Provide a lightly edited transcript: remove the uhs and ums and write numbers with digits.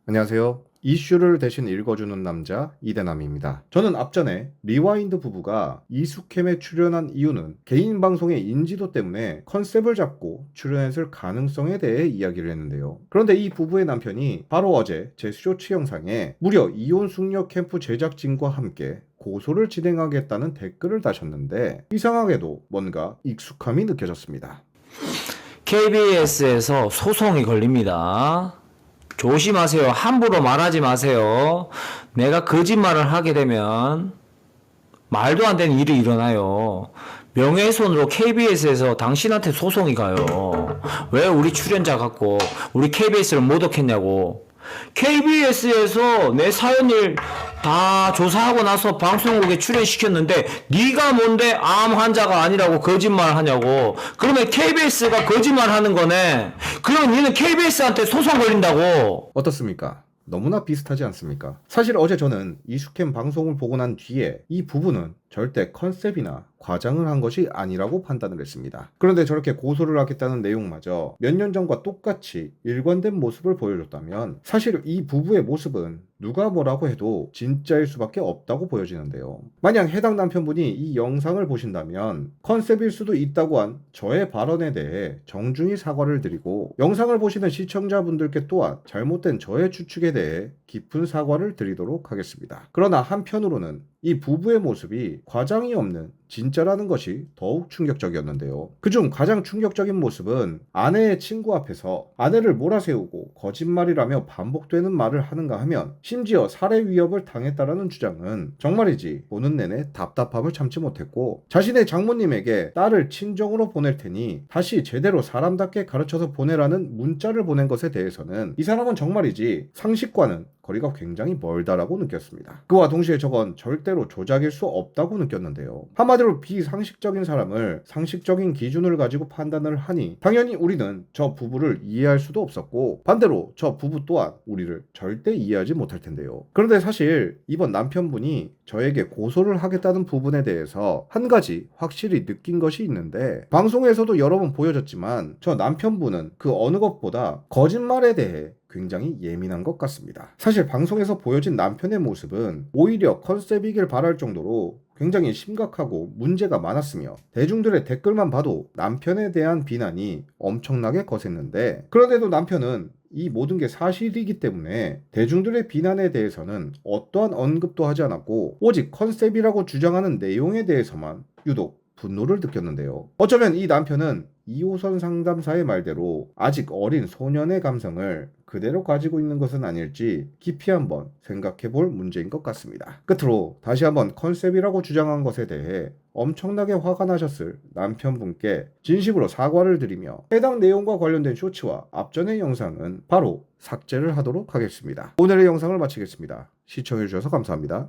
안녕하세요. 이슈를 대신 읽어주는 남자 이대남입니다. 저는 앞전에 리와인드 부부가 이수캠에 출연한 이유는 개인 방송의 인지도 때문에 컨셉을 잡고 출연했을 가능성에 대해 이야기를 했는데요. 그런데 이 부부의 남편이 바로 어제 제 쇼츠 영상에 무려 이혼 숙녀 캠프 제작진과 함께 고소를 진행하겠다는 댓글을 다셨는데 이상하게도 뭔가 익숙함이 느껴졌습니다. KBS에서 소송이 걸립니다. 조심하세요. 함부로 말하지 마세요. 내가 거짓말을 하게 되면 말도 안 되는 일이 일어나요. 명예훼손으로 KBS에서 당신한테 소송이 가요. 왜 우리 출연자 갖고 우리 KBS를 모독했냐고. KBS에서 내 사연을 다 조사하고 나서 방송국에 출연시켰는데 네가 뭔데 암 환자가 아니라고 거짓말 하냐고. 그러면 KBS가 거짓말 하는 거네. 그러면 니는 KBS한테 소송 걸린다고. 어떻습니까? 너무나 비슷하지 않습니까? 사실 어제 저는 이수캠 방송을 보고 난 뒤에 이 부분은 절대 컨셉이나 과장을 한 것이 아니라고 판단을 했습니다. 그런데 저렇게 고소를 하겠다는 내용마저 몇 년 전과 똑같이 일관된 모습을 보여줬다면 사실 이 부부의 모습은 누가 뭐라고 해도 진짜일 수밖에 없다고 보여지는데요. 만약 해당 남편분이 이 영상을 보신다면 컨셉일 수도 있다고 한 저의 발언에 대해 정중히 사과를 드리고 영상을 보시는 시청자분들께 또한 잘못된 저의 추측에 대해 깊은 사과를 드리도록 하겠습니다. 그러나 한편으로는 이 부부의 모습이 과장이 없는 진짜라는 것이 더욱 충격적이었는데요. 그중 가장 충격적인 모습은 아내의 친구 앞에서 아내를 몰아세우고 거짓말이라며 반복되는 말을 하는가 하면 심지어 살해 위협을 당했다라는 주장은 정말이지 보는 내내 답답함을 참지 못했고 자신의 장모님에게 딸을 친정으로 보낼 테니 다시 제대로 사람답게 가르쳐서 보내라는 문자를 보낸 것에 대해서는 이 사람은 정말이지 상식과는 거리가 굉장히 멀다라고 느꼈습니다. 그와 동시에 저건 절대로 조작일 수 없다고 느꼈는데요. 한마디로 비상식적인 사람을 상식적인 기준을 가지고 판단을 하니 당연히 우리는 저 부부를 이해할 수도 없었고 반대로 저 부부 또한 우리를 절대 이해하지 못할 텐데요. 그런데 사실 이번 남편분이 저에게 고소를 하겠다는 부분에 대해서 한 가지 확실히 느낀 것이 있는데 방송에서도 여러 번 보여졌지만 저 남편분은 그 어느 것보다 거짓말에 대해 굉장히 예민한 것 같습니다. 사실 방송에서 보여진 남편의 모습은 오히려 컨셉이길 바랄 정도로 굉장히 심각하고 문제가 많았으며 대중들의 댓글만 봐도 남편에 대한 비난이 엄청나게 거셌는데 그런데도 남편은 이 모든 게 사실이기 때문에 대중들의 비난에 대해서는 어떠한 언급도 하지 않았고 오직 컨셉이라고 주장하는 내용에 대해서만 유독 분노를 느꼈는데요. 어쩌면 이 남편은 2호선 상담사의 말대로 아직 어린 소년의 감성을 그대로 가지고 있는 것은 아닐지 깊이 한번 생각해 볼 문제인 것 같습니다. 끝으로 다시 한번 컨셉이라고 주장한 것에 대해 엄청나게 화가 나셨을 남편분께 진심으로 사과를 드리며 해당 내용과 관련된 쇼츠와 앞전의 영상은 바로 삭제를 하도록 하겠습니다. 오늘의 영상을 마치겠습니다. 시청해주셔서 감사합니다.